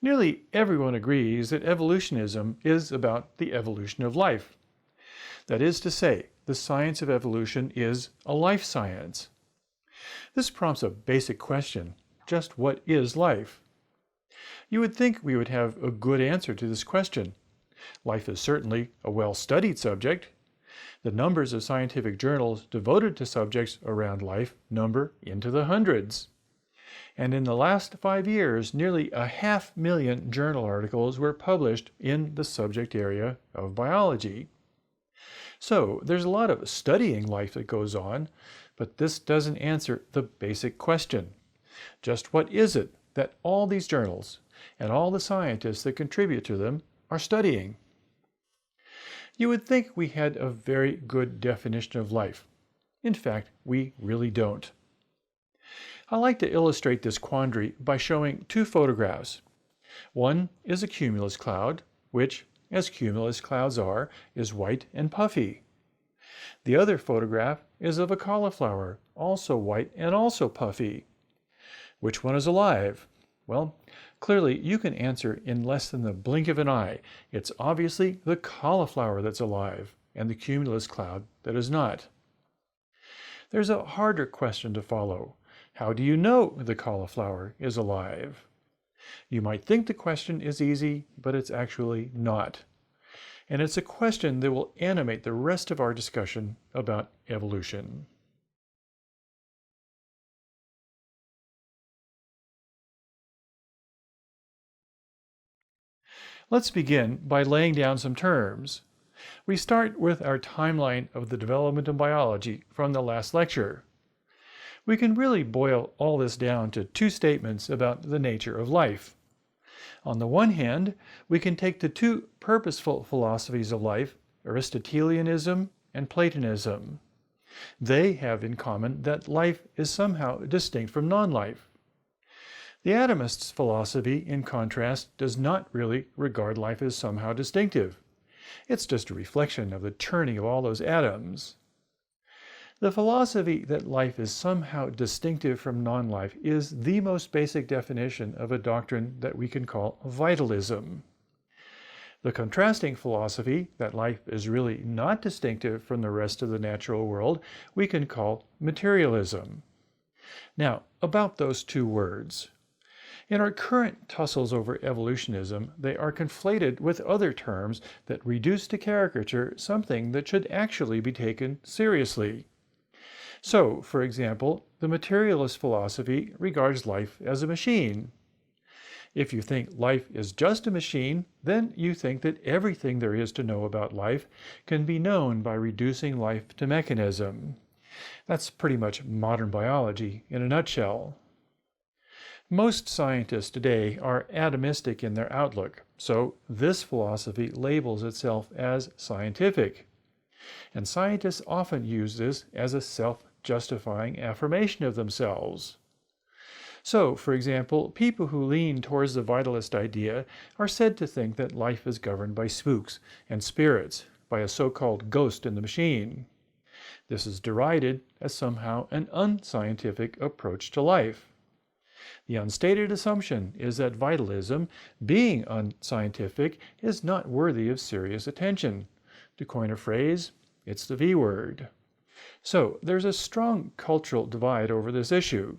Nearly everyone agrees that evolutionism is about the evolution of life. That is to say, the science of evolution is a life science. This prompts a basic question: just what is life? You would think we would have a good answer to this question. Life is certainly a well-studied subject. The numbers of scientific journals devoted to subjects around life number into the hundreds. And in the last 5 years, nearly 500,000 journal articles were published in the subject area of biology. So there's a lot of studying life that goes on, but this doesn't answer the basic question. Just what is it that all these journals and all the scientists that contribute to them are studying? You would think we had a very good definition of life. In fact, we really don't. I like to illustrate this quandary by showing two photographs. One is a cumulus cloud, which, as cumulus clouds are, is white and puffy. The other photograph is of a cauliflower, also white and also puffy. Which one is alive? Well, clearly you can answer in less than the blink of an eye. It's obviously the cauliflower that's alive, and the cumulus cloud that is not. There's a harder question to follow. How do you know the cauliflower is alive? You might think the question is easy, but it's actually not. And it's a question that will animate the rest of our discussion about evolution. Let's begin by laying down some terms. We start with our timeline of the development of biology from the last lecture. We can really boil all this down to two statements about the nature of life. On the one hand, we can take the two purposeful philosophies of life, Aristotelianism and Platonism. They have in common that life is somehow distinct from non-life. The atomist's philosophy, in contrast, does not really regard life as somehow distinctive. It's just a reflection of the turning of all those atoms. The philosophy that life is somehow distinctive from non-life is the most basic definition of a doctrine that we can call vitalism. The contrasting philosophy that life is really not distinctive from the rest of the natural world we can call materialism. Now, about those two words. In our current tussles over evolutionism, they are conflated with other terms that reduce to caricature something that should actually be taken seriously. So, for example, the materialist philosophy regards life as a machine. If you think life is just a machine, then you think that everything there is to know about life can be known by reducing life to mechanism. That's pretty much modern biology in a nutshell. Most scientists today are atomistic in their outlook, so this philosophy labels itself as scientific. And scientists often use this as a self-justifying affirmation of themselves. So, for example, people who lean towards the vitalist idea are said to think that life is governed by spooks and spirits, by a so-called ghost in the machine. This is derided as somehow an unscientific approach to life. The unstated assumption is that vitalism, being unscientific, is not worthy of serious attention. To coin a phrase, it's the V word. So there's a strong cultural divide over this issue.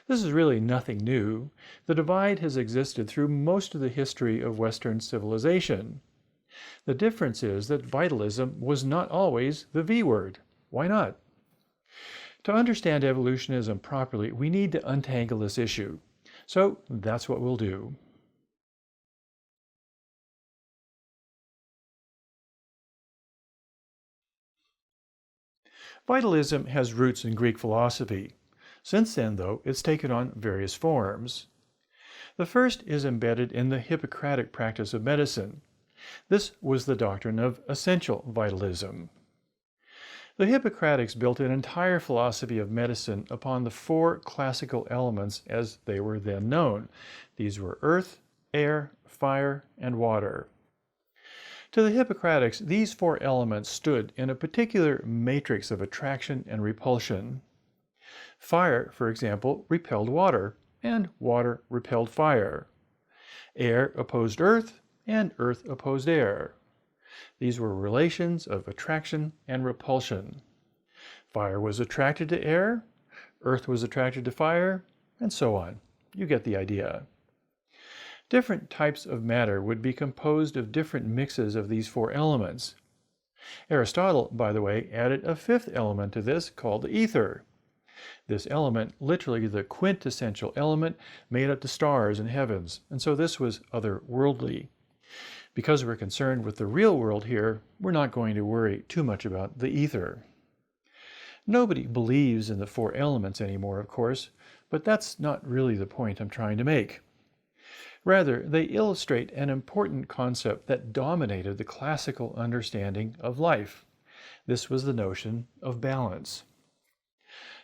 This is really nothing new. The divide has existed through most of the history of Western civilization. The difference is that vitalism was not always the V word. Why not? To understand evolutionism properly, we need to untangle this issue. So that's what we'll do. Vitalism has roots in Greek philosophy. Since then, though, it's taken on various forms. The first is embedded in the Hippocratic practice of medicine. This was the doctrine of essential vitalism. The Hippocratics built an entire philosophy of medicine upon the four classical elements as they were then known. These were earth, air, fire, and water. To the Hippocratics, these four elements stood in a particular matrix of attraction and repulsion. Fire, for example, repelled water, and water repelled fire. Air opposed earth, and earth opposed air. These were relations of attraction and repulsion. Fire was attracted to air, earth was attracted to fire, and so on. You get the idea. Different types of matter would be composed of different mixes of these four elements. Aristotle, by the way, added a fifth element to this called the ether. This element, literally the quintessential element, made up the stars and heavens, and so this was otherworldly. Because we're concerned with the real world here, we're not going to worry too much about the ether. Nobody believes in the four elements anymore, of course, but that's not really the point I'm trying to make. Rather, they illustrate an important concept that dominated the classical understanding of life. This was the notion of balance.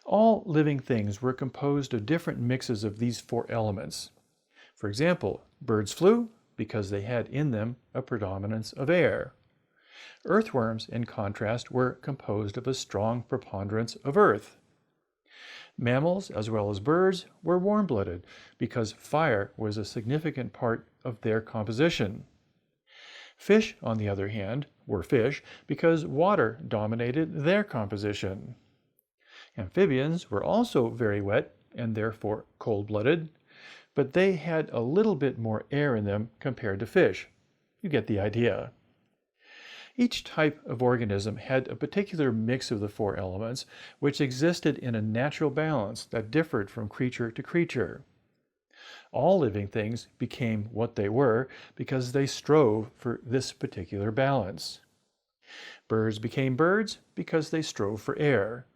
All living things were composed of different mixes of these four elements. For example, birds flew because they had in them a predominance of air. Earthworms, in contrast, were composed of a strong preponderance of earth. Mammals, as well as birds, were warm-blooded because fire was a significant part of their composition. Fish, on the other hand, were fish because water dominated their composition. Amphibians were also very wet and therefore cold-blooded, but they had a little bit more air in them compared to fish. You get the idea. Each type of organism had a particular mix of the four elements, which existed in a natural balance that differed from creature to creature. All living things became what they were because they strove for this particular balance. Birds became birds because they strove for air.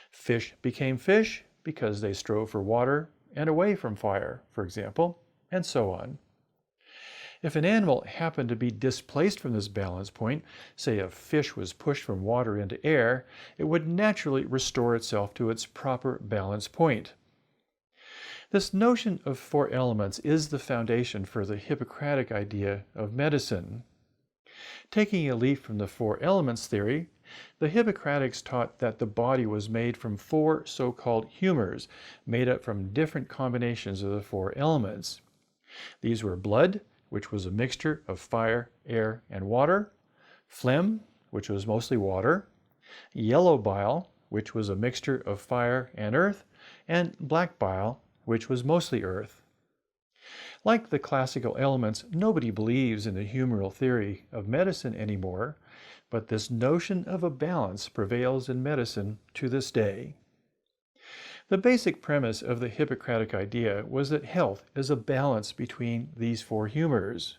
Fish became fish because they strove for water and away from fire, for example, and so on. If an animal happened to be displaced from this balance point, say a fish was pushed from water into air, it would naturally restore itself to its proper balance point. This notion of four elements is the foundation for the Hippocratic idea of medicine. Taking a leaf from the four elements theory, the Hippocratics taught that the body was made from four so-called humors, made up from different combinations of the four elements. These were blood, which was a mixture of fire, air, and water, phlegm, which was mostly water, yellow bile, which was a mixture of fire and earth, and black bile, which was mostly earth. Like the classical elements, nobody believes in the humoral theory of medicine anymore, but this notion of a balance prevails in medicine to this day. The basic premise of the Hippocratic idea was that health is a balance between these four humors.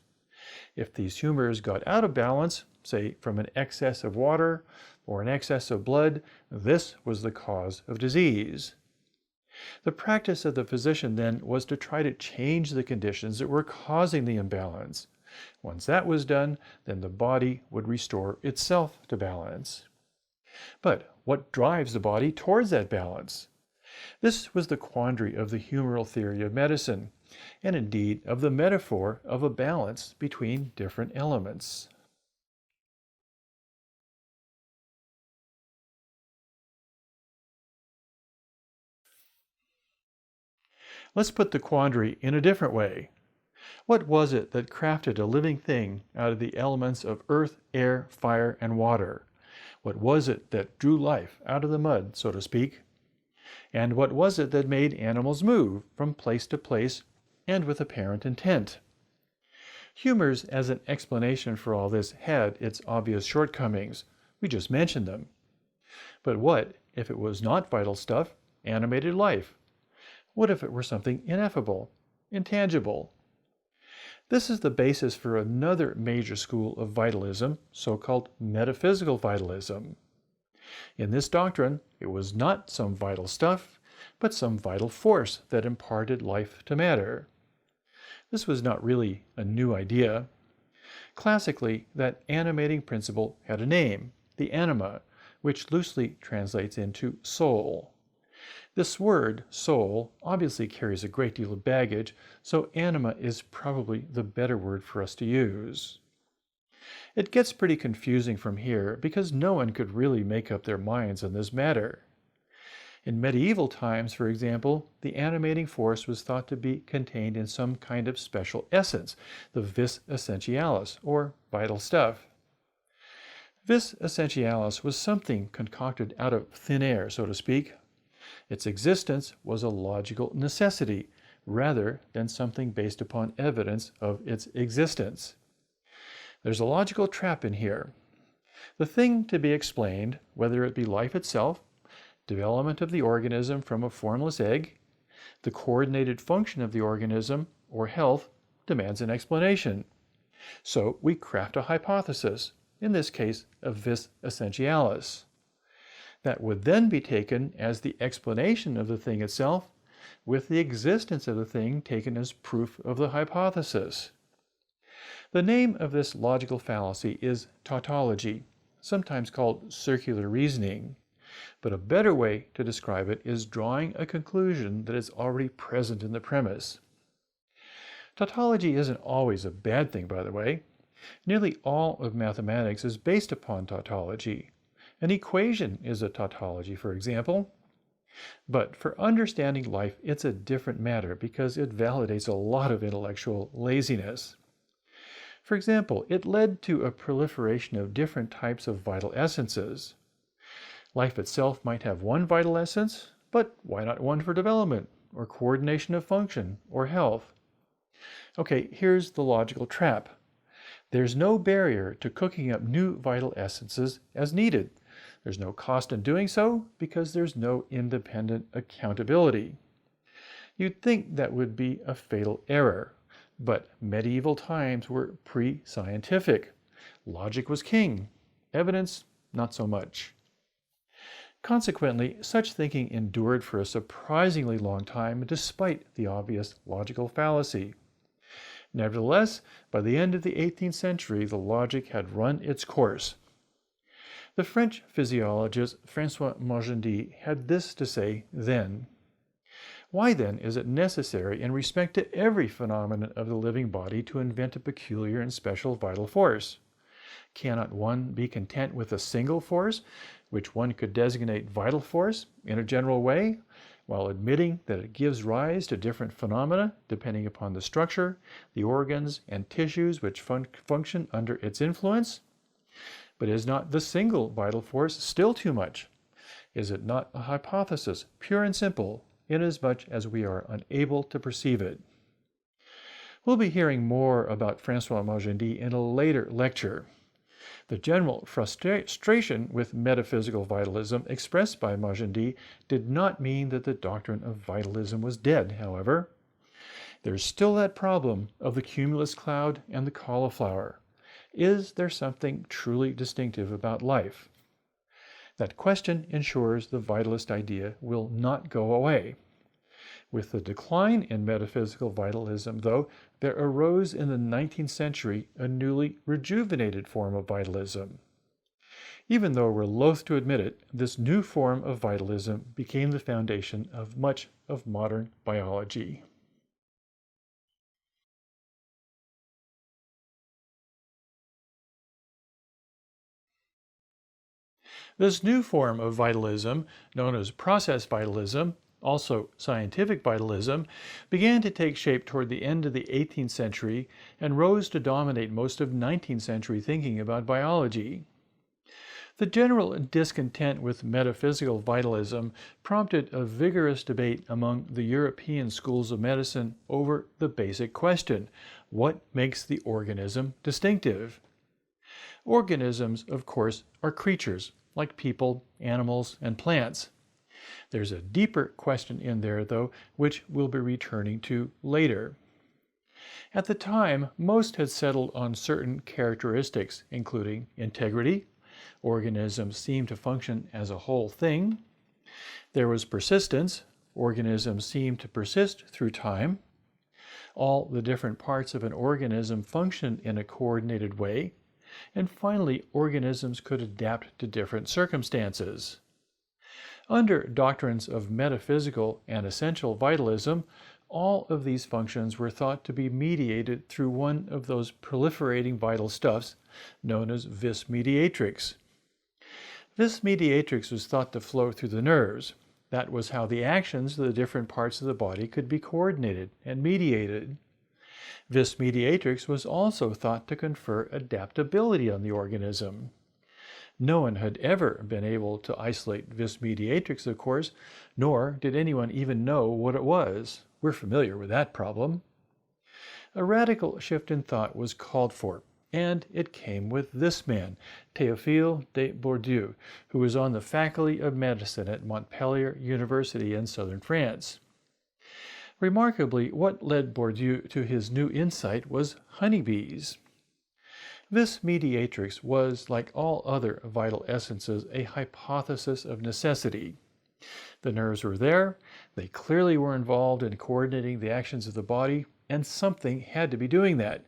If these humors got out of balance, say from an excess of water or an excess of blood, this was the cause of disease. The practice of the physician then was to try to change the conditions that were causing the imbalance. Once that was done, then the body would restore itself to balance. But what drives the body towards that balance? This was the quandary of the humoral theory of medicine, and indeed of the metaphor of a balance between different elements. Let's put the quandary in a different way. What was it that crafted a living thing out of the elements of earth, air, fire, and water? What was it that drew life out of the mud, so to speak? And what was it that made animals move from place to place and with apparent intent? Humors as an explanation for all this had its obvious shortcomings. We just mentioned them. But what if it was not vital stuff, animated life? What if it were something ineffable, intangible? This is the basis for another major school of vitalism, so-called metaphysical vitalism. In this doctrine, it was not some vital stuff, but some vital force that imparted life to matter. This was not really a new idea. Classically, that animating principle had a name, the anima, which loosely translates into soul. This word, soul, obviously carries a great deal of baggage, so anima is probably the better word for us to use. It gets pretty confusing from here because no one could really make up their minds on this matter. In medieval times, for example, the animating force was thought to be contained in some kind of special essence, the vis essentialis, or vital stuff. Vis essentialis was something concocted out of thin air, so to speak. Its existence was a logical necessity, rather than something based upon evidence of its existence. There's a logical trap in here. The thing to be explained, whether it be life itself, development of the organism from a formless egg, the coordinated function of the organism, or health, demands an explanation. So we craft a hypothesis, in this case a vis essentialis. That would then be taken as the explanation of the thing itself, with the existence of the thing taken as proof of the hypothesis. The name of this logical fallacy is tautology, sometimes called circular reasoning. But a better way to describe it is drawing a conclusion that is already present in the premise. Tautology isn't always a bad thing, by the way. Nearly all of mathematics is based upon tautology. An equation is a tautology, for example. But for understanding life, it's a different matter because it validates a lot of intellectual laziness. For example, it led to a proliferation of different types of vital essences. Life itself might have one vital essence, but why not one for development, or coordination of function, or health? Okay, here's the logical trap. There's no barrier to cooking up new vital essences as needed. There's no cost in doing so because there's no independent accountability. You'd think that would be a fatal error, but medieval times were pre-scientific. Logic was king. Evidence, not so much. Consequently, such thinking endured for a surprisingly long time despite the obvious logical fallacy. Nevertheless, by the end of the 18th century, the logic had run its course. The French physiologist François Magendie had this to say then. Why then is it necessary in respect to every phenomenon of the living body to invent a peculiar and special vital force? Cannot one be content with a single force, which one could designate vital force in a general way, while admitting that it gives rise to different phenomena depending upon the structure, the organs, and tissues which function under its influence? But is not the single vital force still too much? Is it not a hypothesis, pure and simple, inasmuch as we are unable to perceive it? We'll be hearing more about François Magendie in a later lecture. The general frustration with metaphysical vitalism expressed by Magendie did not mean that the doctrine of vitalism was dead, however. There's still that problem of the cumulus cloud and the cauliflower. Is there something truly distinctive about life? That question ensures the vitalist idea will not go away. With the decline in metaphysical vitalism, though, there arose in the 19th century a newly rejuvenated form of vitalism. Even though we're loath to admit it, this new form of vitalism became the foundation of much of modern biology. This new form of vitalism, known as process vitalism, also scientific vitalism, began to take shape toward the end of the 18th century and rose to dominate most of 19th century thinking about biology. The general discontent with metaphysical vitalism prompted a vigorous debate among the European schools of medicine over the basic question: what makes the organism distinctive? Organisms, of course, are creatures, like people, animals, and plants. There's a deeper question in there, though, which we'll be returning to later. At the time, most had settled on certain characteristics, including integrity. Organisms seemed to function as a whole thing. There was persistence. Organisms seemed to persist through time. All the different parts of an organism functioned in a coordinated way. And finally, organisms could adapt to different circumstances. Under doctrines of metaphysical and essential vitalism, all of these functions were thought to be mediated through one of those proliferating vital stuffs known as vis mediatrix. Vis mediatrix was thought to flow through the nerves. That was how the actions of the different parts of the body could be coordinated and mediated. Vis mediatrix was also thought to confer adaptability on the organism. No one had ever been able to isolate vis mediatrix, of course, nor did anyone even know what it was. We're familiar with that problem. A radical shift in thought was called for, and it came with this man, Théophile de Bourdieu, who was on the faculty of medicine at Montpellier University in southern France. Remarkably, what led Bourdieu to his new insight was honeybees. Vis mediatrix was, like all other vital essences, a hypothesis of necessity. The nerves were there, they clearly were involved in coordinating the actions of the body, and something had to be doing that.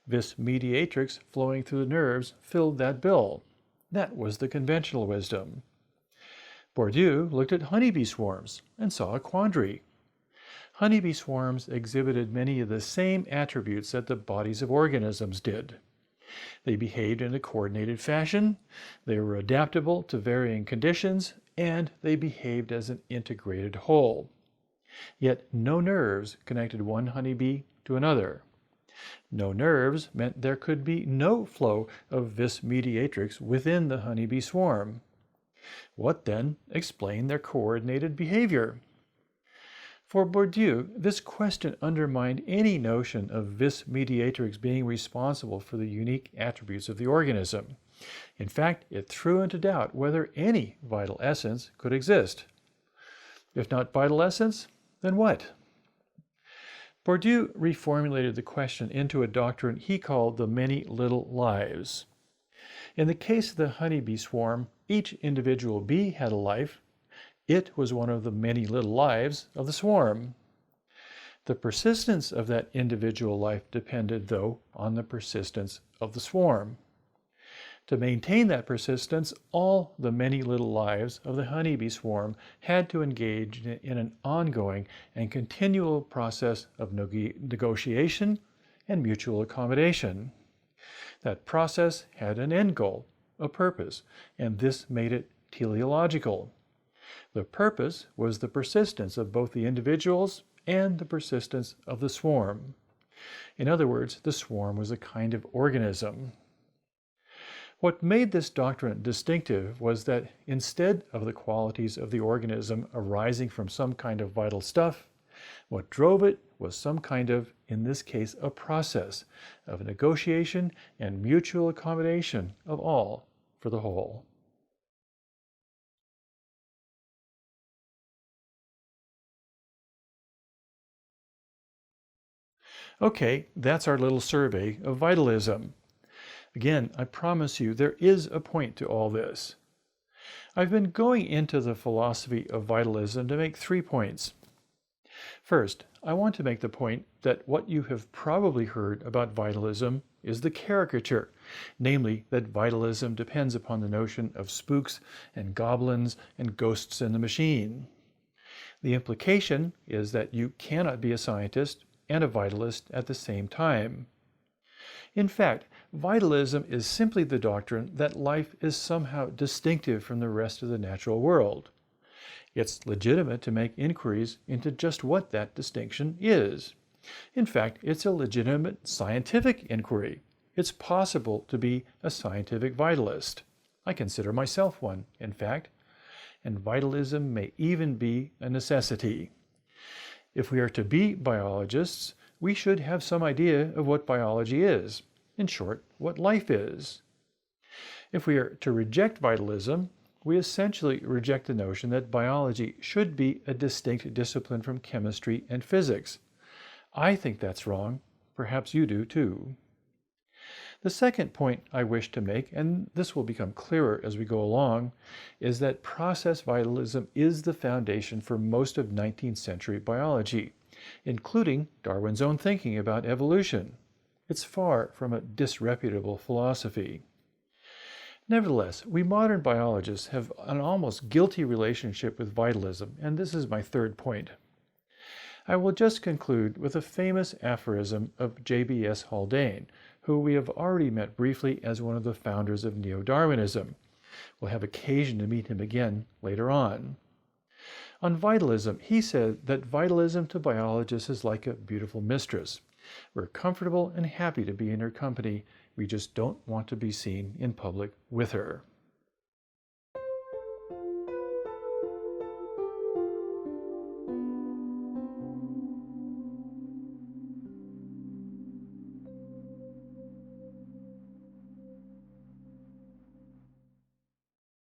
Vis mediatrix flowing through the nerves filled that bill. That was the conventional wisdom. Bourdieu looked at honeybee swarms and saw a quandary. Honeybee swarms exhibited many of the same attributes that the bodies of organisms did. They behaved in a coordinated fashion, they were adaptable to varying conditions, and they behaved as an integrated whole. Yet no nerves connected one honeybee to another. No nerves meant there could be no flow of vis mediatrix within the honeybee swarm. What then explained their coordinated behavior? For Bourdieu, this question undermined any notion of vis mediatrix being responsible for the unique attributes of the organism. In fact, it threw into doubt whether any vital essence could exist. If not vital essence, then what? Bourdieu reformulated the question into a doctrine he called the many little lives. In the case of the honeybee swarm, each individual bee had a life. It was one of the many little lives of the swarm. The persistence of that individual life depended, though, on the persistence of the swarm. To maintain that persistence, all the many little lives of the honeybee swarm had to engage in an ongoing and continual process of negotiation and mutual accommodation. That process had an end goal, a purpose, and this made it teleological. The purpose was the persistence of both the individuals and the persistence of the swarm. In other words, the swarm was a kind of organism. What made this doctrine distinctive was that instead of the qualities of the organism arising from some kind of vital stuff, what drove it was some kind of, in this case, a process of negotiation and mutual accommodation of all for the whole. Okay, that's our little survey of vitalism. Again, I promise you there is a point to all this. I've been going into the philosophy of vitalism to make 3 points. First, I want to make the point that what you have probably heard about vitalism is the caricature, namely that vitalism depends upon the notion of spooks and goblins and ghosts in the machine. The implication is that you cannot be a scientist and a vitalist at the same time. In fact, vitalism is simply the doctrine that life is somehow distinctive from the rest of the natural world. It's legitimate to make inquiries into just what that distinction is. In fact, it's a legitimate scientific inquiry. It's possible to be a scientific vitalist. I consider myself one, in fact, and vitalism may even be a necessity. If we are to be biologists, we should have some idea of what biology is. In short, what life is. If we are to reject vitalism, we essentially reject the notion that biology should be a distinct discipline from chemistry and physics. I think that's wrong. Perhaps you do too. The second point I wish to make, and this will become clearer as we go along, is that process vitalism is the foundation for most of 19th century biology, including Darwin's own thinking about evolution. It's far from a disreputable philosophy. Nevertheless, we modern biologists have an almost guilty relationship with vitalism, and this is my third point. I will just conclude with a famous aphorism of J.B.S. Haldane, who we have already met briefly as one of the founders of neo-Darwinism. We'll have occasion to meet him again later on. On vitalism, he said that vitalism to biologists is like a beautiful mistress. We're comfortable and happy to be in her company. We just don't want to be seen in public with her.